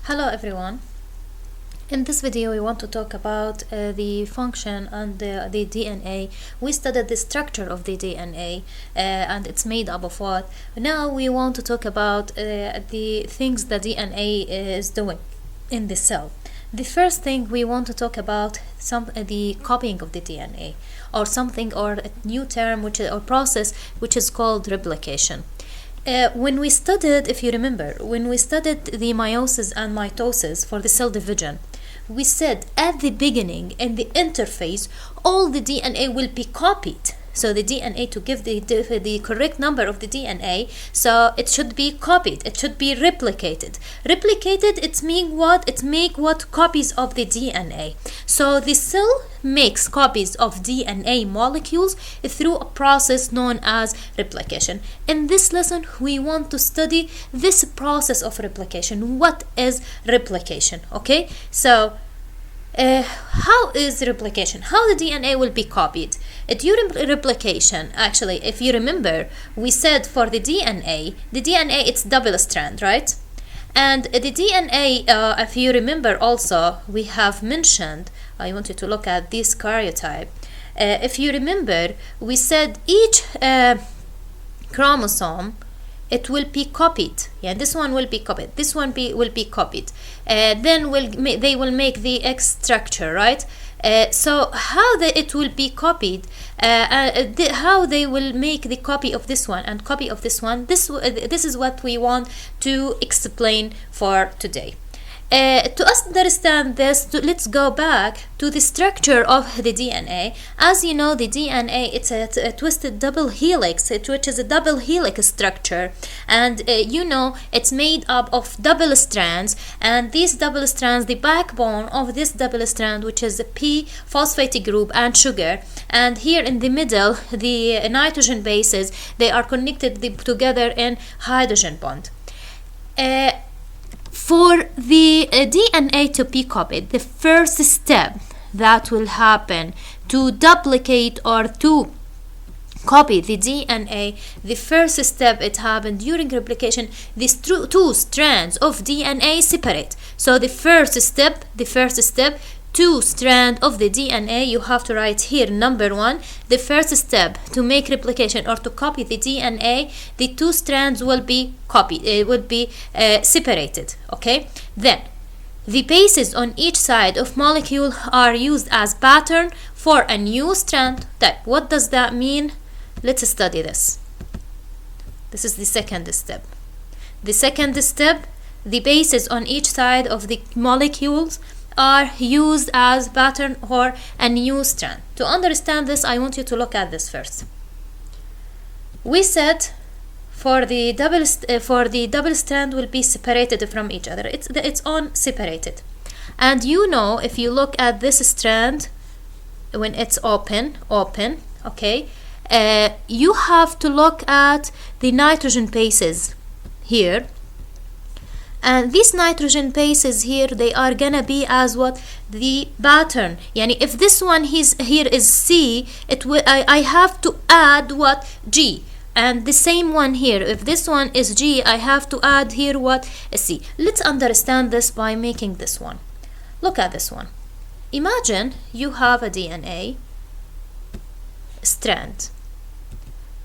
Hello everyone. In this video we want to talk about the function and the DNA. We studied the structure of the DNA and it's made up of what. Now we want to talk about the things the DNA is doing in the cell. The first thing we want to talk about the copying of the DNA, or something, or a new term or process which is called replication. When we studied, if you remember, when we studied the meiosis and mitosis for the cell division, we said at the beginning, in the interphase, all the DNA will be copied. So the DNA, to give the correct number of the DNA, so it should be copied, it should be replicated. Replicated, it's mean what? It make what? Copies of the DNA. So the cell makes copies of DNA molecules through a process known as replication. In this lesson, we want to study this process of replication. What is replication? Okay, so how is replication? How the DNA will be copied? During replication, actually, if you remember, we said for the DNA it's double strand, right? And the DNA, if you remember also, we have mentioned, I want you to look at this karyotype. If you remember, we said each chromosome, it will be copied. Yeah, this one will be copied. This one will be copied. Then they will make the X structure, right? So how it will be copied? How they will make the copy of this one and copy of this one? This is what we want to explain for today. To understand this, let's go back to the structure of the DNA. As you know, the DNA, it's a twisted double helix, which is a double helix structure, and you know it's made up of double strands, and these double strands, the backbone of this double strand, which is a P phosphate group and sugar, and here in the middle the nitrogen bases, they are connected together in hydrogen bond. For the DNA to be copied, the first step that will happen to duplicate or to copy the DNA, the first step it happened during replication, these two strands of DNA separate. So the first step, two strands of the DNA, you have to write here number 1. The first step to make replication or to copy the DNA, the two strands will be copied, separated. Okay, then the bases on each side of molecule are used as pattern for a new strand. What does that mean? Let's study this. This is the second step. The second step, the bases on each side of the molecules are used as pattern or a new strand. To understand this, I want you to look at this first. We said for the double strand will be separated from each other. It's on separated, and you know, if you look at this strand when it's open, okay, you have to look at the nitrogen bases here. And these nitrogen bases here, they are gonna be as what? The pattern. Yani if this one here is C, I have to add what? G. And the same one here, if this one is G, I have to add here what? A C. Let's understand this by making this one. Look at this one. Imagine you have a DNA strand.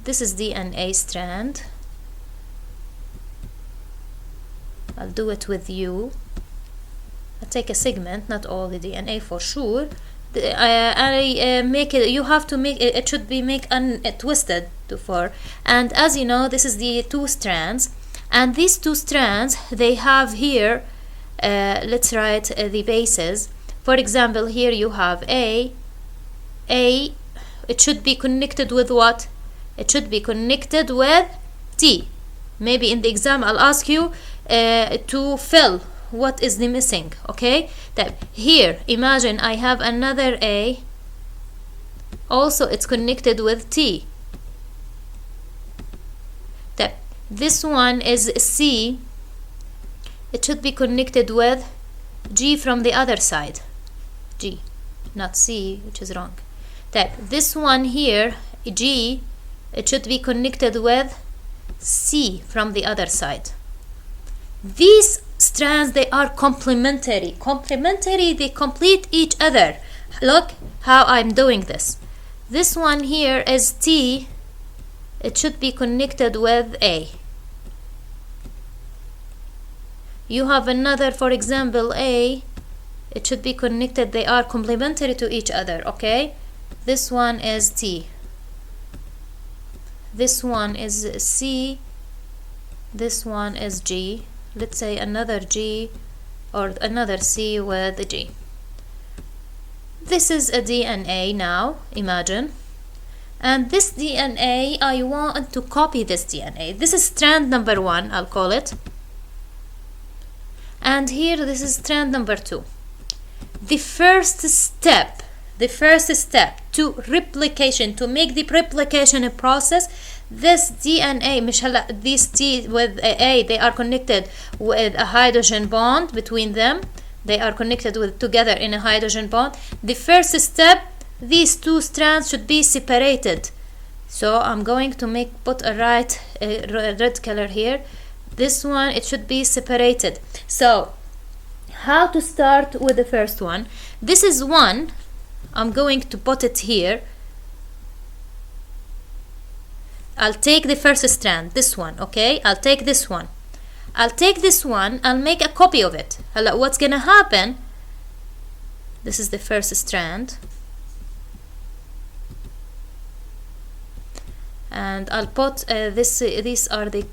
This is DNA strand. I'll do it with you. I'll take a segment, not all the DNA for sure. Make it. You have to make it. It should be twisted for. And as you know, this is the two strands, and these two strands, they have here. Let's write the bases. For example, here you have A. It should be connected with what? It should be connected with T. Maybe in the exam I'll ask you to fill what is the missing. Okay, that here, imagine I have another A, also it's connected with T. That this one is C, it should be connected with G from the other side. G, not C, which is wrong. That this one here, G, it should be connected with C from the other side. These strands, they are complementary. Complementary, they complete each other. Look how I'm doing this. This one here is T. It should be connected with A. You have another, for example, A. It should be connected. They are complementary to each other, okay? This one is T. This one is C. This one is G. Let's say another G or another C with a G. This is a DNA now, imagine. And this DNA, I want to copy this DNA. This is strand number 1, I'll call it. And here, this is strand number 2. The first step to replication, to make the replication process, this DNA, مش هلا these T with A, they are connected with a hydrogen bond between them. They are connected together in a hydrogen bond. The first step, these two strands should be separated. So I'm going to put a red color here. This one, it should be separated. So how to start with the first one? This is 1. I'm going to put it here. I'll take the first strand, this one, okay? I'll take this one. I'll take this one, I'll make a copy of it. What's gonna happen? This is the first strand. And I'll put these are the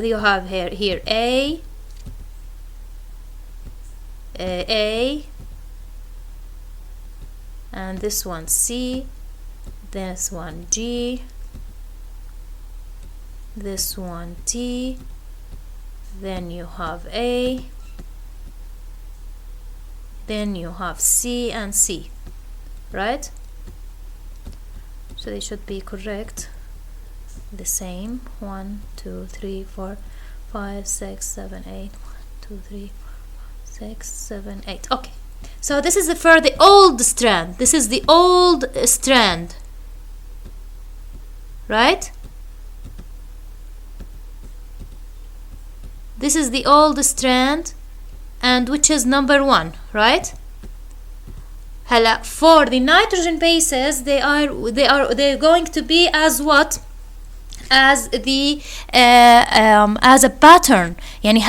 you have here A, and this one C, this one G, this one T, then you have A, then you have C and C, right? So they should be correct, the same. 1 2 3 4 5 6 7 8 1 2 3 4 5 6 7 8. Okay, so this is for the old strand. This is the old strand, right? This is the old strand, and which is number 1, right? For the nitrogen bases, they're going to be as what? As the as a pattern. يعني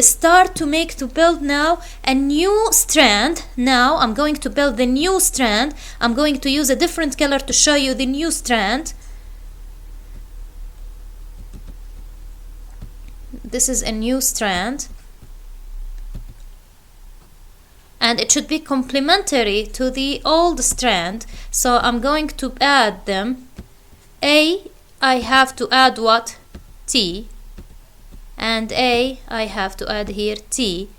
start to build now a new strand. Now I'm going to build the new strand. I'm going to use a different color to show you the new strand. This is a new strand, and it should be complementary to the old strand. So I'm going to add them. I have to add what? T. And I have to add here T.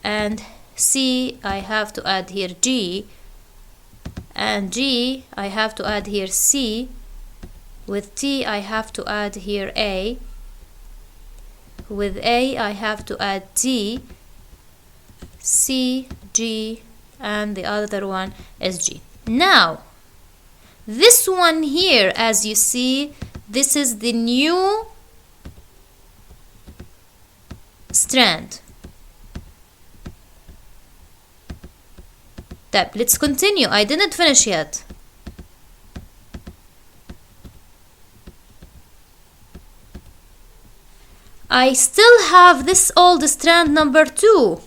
And C, I have to add here G. And G, I have to add here C. With T, I have to add here A. With A, I have to add T, C, G, and the other one is G. Now, this one here, as you see, this is the new strand. Let's continue. I didn't finish yet. I still have this old strand number 2.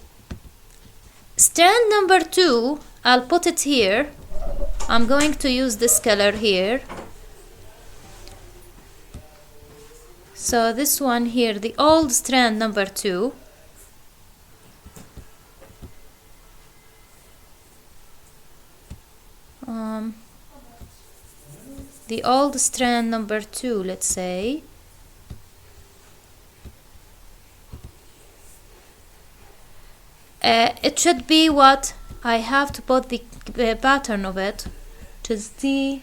Strand number 2, I'll put it here. I'm going to use this color here. So this one here, the old strand number 2. The old strand number 2, let's say. It should be what? I have to put the pattern of it, which is the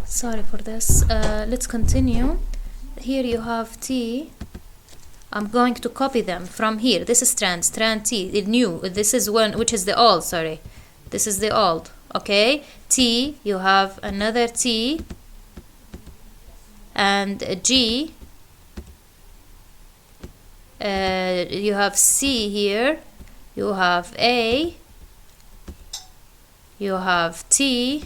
sorry for this. Let's continue. Here you have T, I'm going to copy them from here. This is strand T, the new. This is one, which is the old, sorry. This is the old, okay? T, you have another T, and G, you have C here, you have A, you have T,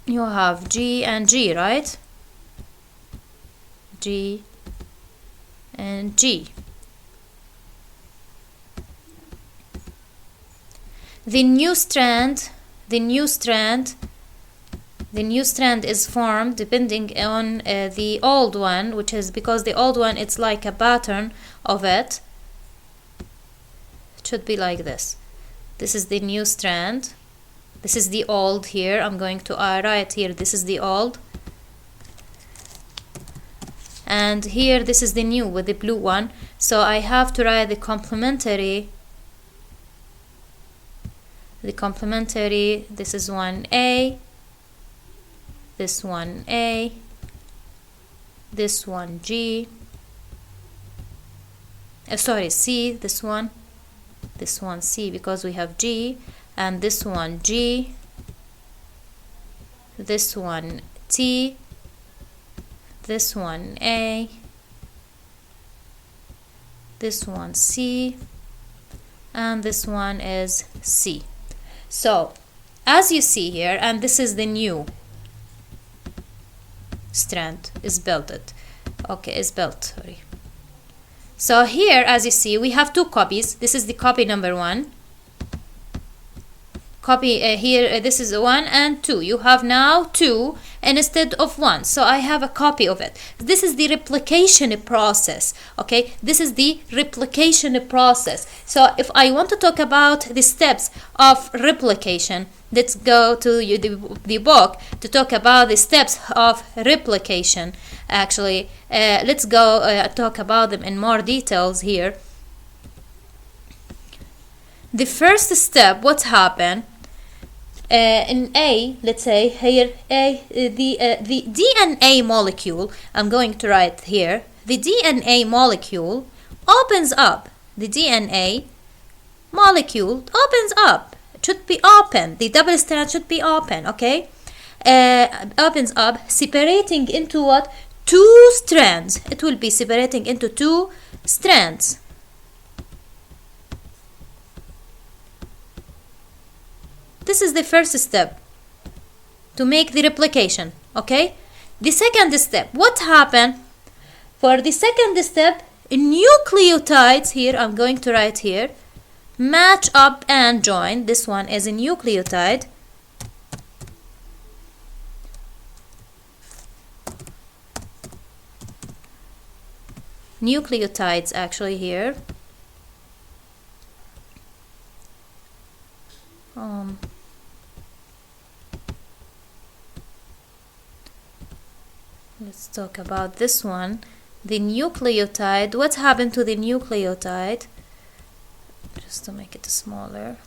you have G and G, right? G and G. The new strand is formed depending on the old one, which is because the old one, it's like a pattern of it. It should be like this. This is the new strand. This is the old here. I'm going to write here, this is the old. And here, this is the new with the blue one. So I have to write the complementary. This is 1A, this 1A, this one G, sorry, C, this one C, because we have G, and this one G, this one T, this one A, this one C, and this one is C. So as you see here, and this is the new strand is built. Sorry. So here, as you see, we have two copies. This is the copy number 1. Copy here, this is 1 and 2. You have now 2 instead of 1. So I have a copy of it. This is the replication process. Okay, this is the replication process. So if I want to talk about the steps of replication, let's go to the book to talk about the steps of replication. Actually, let's go talk about them in more details here. The first step, what happened? In A, let's say here, the DNA molecule, I'm going to write here, the DNA molecule opens up. The DNA molecule opens up. It should be open. The double strand should be open, okay? Opens up, separating into what? 2 strands. It will be separating into 2 strands. This is the first step to make the replication, okay? The second step, what happened? For the second step, nucleotides, here I'm going to write here, match up and join. This one is a nucleotide. Nucleotides actually here. Let's talk about this one. The nucleotide. What happened to the nucleotide? Just to make it smaller.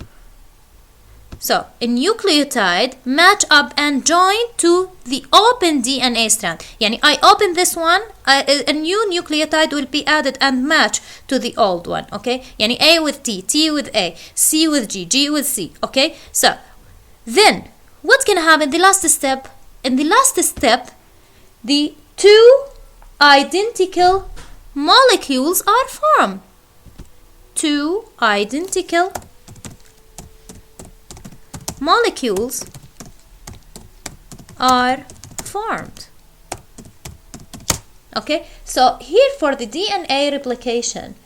So, a nucleotide match up and join to the open DNA strand. Yani I open this one, a new nucleotide will be added and match to the old one, okay? Yani A with T, T with A, C with G, G with C, okay? So, then, what's gonna happen? The last step, in the last step, the 2 identical molecules are formed. 2 identical molecules are formed. Okay, so here for the DNA replication,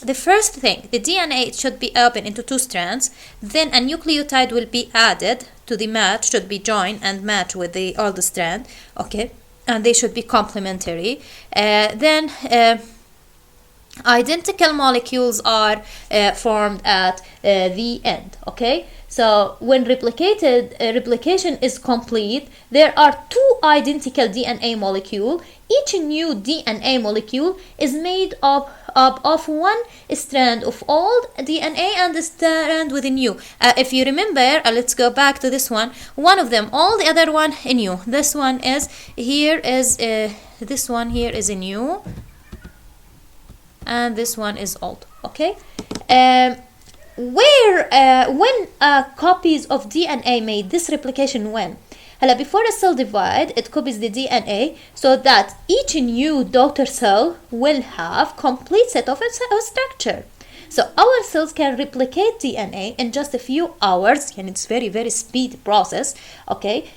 the first thing, the DNA should be open into 2 strands, then a nucleotide will be added to the match, should be joined and match with the old strand, okay, and they should be complementary. Then identical molecules are formed at the end, okay? So when replication is complete, there are 2 identical DNA molecules. Each new DNA molecule is made up of 1 strand of old DNA and a strand with a new. If you remember, let's go back to this one. One of them, all the other one new. This one is here is this one here is a new, and this one is old. Okay, when copies of DNA made this replication when? Before a cell divide, it copies the DNA so that each new daughter cell will have complete set of structure. So our cells can replicate DNA in just a few hours, and it's very speed process. Okay.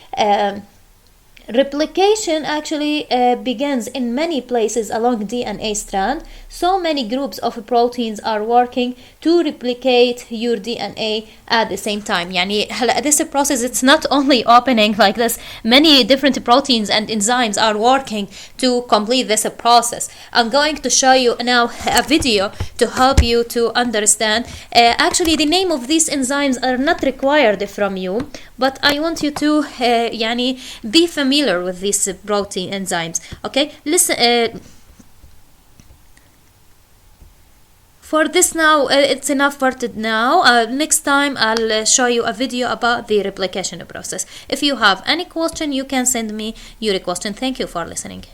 Replication actually begins in many places along DNA strand. So many groups of proteins are working to replicate your DNA at the same time. يعني this process, it's not only opening like this. Many different proteins and enzymes are working to complete this process. I'm going to show you now a video to help you to understand. Actually, the name of these enzymes are not required from you, but I want you to يعني be familiar with these protein enzymes. Okay, listen. For this now, it's enough for now. Next time I'll show you a video about the replication process. If you have any question, you can send me your question. Thank you for listening.